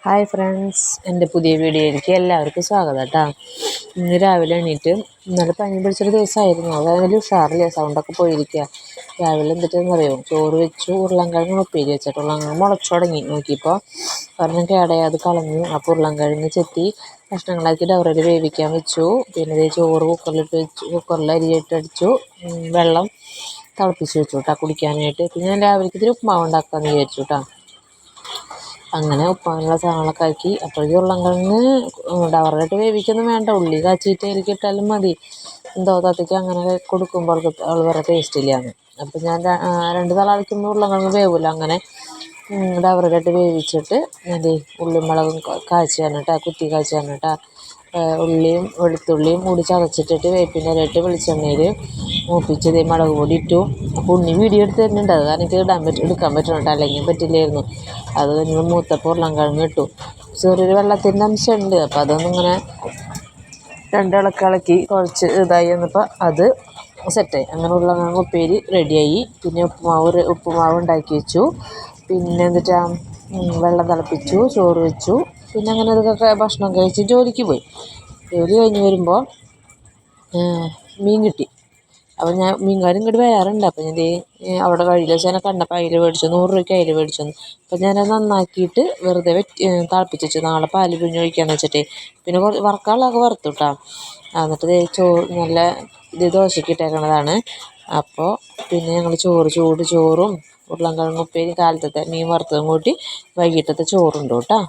Hi friends, എൻ്റെ പുതിയ വീഡിയോയിലേക്ക് എല്ലാവർക്കും സ്വാഗതം കേട്ടോ. ഇന്ന് രാവിലെ എണീറ്റ് ഇന്നലെ പനി പിടിച്ചൊരു ദിവസമായിരുന്നു. അതായത് ഉഷാറില്ല, സൗണ്ടൊക്കെ പോയിരിക്കുക. രാവിലെ എന്തിട്ടെന്ന് അറിയോ, ചോറ് വെച്ചു, ഉരുളൻകിഴങ്ങ് ഉപ്പേരി വെച്ചിട്ട് ഉരുളൻകിഴങ്ങ് മുളച്ചു തുടങ്ങി. നോക്കിയപ്പോൾ ഒരെണ്ണം കേടയാത് കളഞ്ഞു. അപ്പോൾ ഉരുളൻകിഴങ്ങ് ചെത്തി കഷ്ണങ്ങളാക്കി ഡവറയിൽ വേവിക്കാൻ വെച്ചു. പിന്നെ ഇത് ചോറ് കുക്കറിലിട്ട് വെച്ചു, കുക്കറിൽ അരിയിട്ടടിച്ചു, വെള്ളം തിളപ്പിച്ച് വെച്ചു കേട്ടോ കുടിക്കാനായിട്ട്. പിന്നെ ഞാൻ രാവിലേക്ക് ഇത്തിരി ഉപ്പുമാവ് ഉണ്ടാക്കാമെന്ന് വിചാരിച്ചു കേട്ടോ. അങ്ങനെ ഉപ്പാനുള്ള സാധനങ്ങളൊക്കെ ആക്കി. അപ്പോഴേക്കും ഉരുളൻകിഴങ്ങ് ഡവറിലിട്ട് വേവിക്കൊന്നും വേണ്ട, ഉള്ളി കാച്ചിയിട്ട് അതിലേക്ക് ഇട്ടാലും മതി. എന്തോ തത്തയ്ക്ക് അങ്ങനെ കൊടുക്കുമ്പോൾ അവൾ വേറെ ടേസ്റ്റ് ഇല്ലയാണ്. അപ്പം ഞാൻ രണ്ട് തളയ്ക്കുമ്പോൾ ഉരുളൻകിഴങ്ങ് വേവില്ല. അങ്ങനെ ഡവറിലിട്ട് വേവിച്ചിട്ട് മതി. ഉള്ളിയും മുളകും കാച്ചിയാണ് കേട്ടോ, കുത്തി കാച്ചിയാണ് കേട്ടോ. ഉള്ളിയും വെളുത്തുള്ളിയും കൂടി ചതച്ചിട്ടിട്ട് വേപ്പിൻ്റെ ഇലയിട്ട് വെളിച്ചെണ്ണയിൽ മൂപ്പിച്ചത് മുളക് പൊടി ഇട്ടു. അപ്പോൾ ഉണ്ണി വീഡിയോ എടുത്ത് തരുന്നുണ്ട്. അത് കാരണം എനിക്ക് എടുക്കാൻ പറ്റണം കേട്ടോ, അല്ലെങ്കിൽ പറ്റില്ലായിരുന്നു. അത് കഴിഞ്ഞ് മൂത്തപ്പോൾ ഉരുളൻകിഴങ്ങ് ഇട്ടു. ചെറിയൊരു വെള്ളത്തിൻ്റെ അംശമുണ്ട്, അപ്പോൾ അതൊന്നിങ്ങനെ ഇളക്കി കുറച്ച് ഇതായി വന്നപ്പോൾ അത് സെറ്റായി. അങ്ങനെ ഉരുളൻകിഴങ്ങ് ഉപ്പേരി റെഡിയായി. പിന്നെ ഉപ്പുമാവ് ഉണ്ടാക്കി വെച്ചു. പിന്നെ എന്നിട്ട് വെള്ളം തിളപ്പിച്ചു, ചോറ് വെച്ചു. പിന്നെ അങ്ങനെ അതൊക്കെ ഭക്ഷണം കഴിച്ച് ജോലിക്ക് പോയി. ജോലി കഴിഞ്ഞ് വരുമ്പോൾ മീൻ കിട്ടി. അപ്പോൾ ഞാൻ മീൻകാരൻ ഇങ്ങോട്ട് വരാറുണ്ട്. അപ്പോൾ ഞാൻ അവിടെ വഴിയിൽ വെച്ച് തന്നെ കണ്ടപ്പോൾ അയില മേടിച്ചു, 100 രൂപയ്ക്ക് അയില മേടിച്ചു. അപ്പോൾ ഞാനത് നന്നാക്കിയിട്ട് വെറുതെ തിളപ്പിച്ച് വെച്ചു, നാളെ പാല് പിഴിഞ്ഞൊഴിക്കാമെന്ന് വെച്ചിട്ടേ. പിന്നെ വറുക്കാനുള്ളതൊക്കെ വറുത്തു കേട്ടോ. എന്നിട്ട് നല്ല ദോശയ്ക്ക് ഇട്ടേക്കണതാണ്. അപ്പോൾ പിന്നെ ഞങ്ങൾ ചൂട് ചോറും ഉരുളൻകിഴങ്ങ് ഉപ്പേരി കാലത്തത്തെ മീൻ വറുത്തതും കൂട്ടി വൈകിട്ടത്തെ ചോറുണ്ട് കേട്ടോ.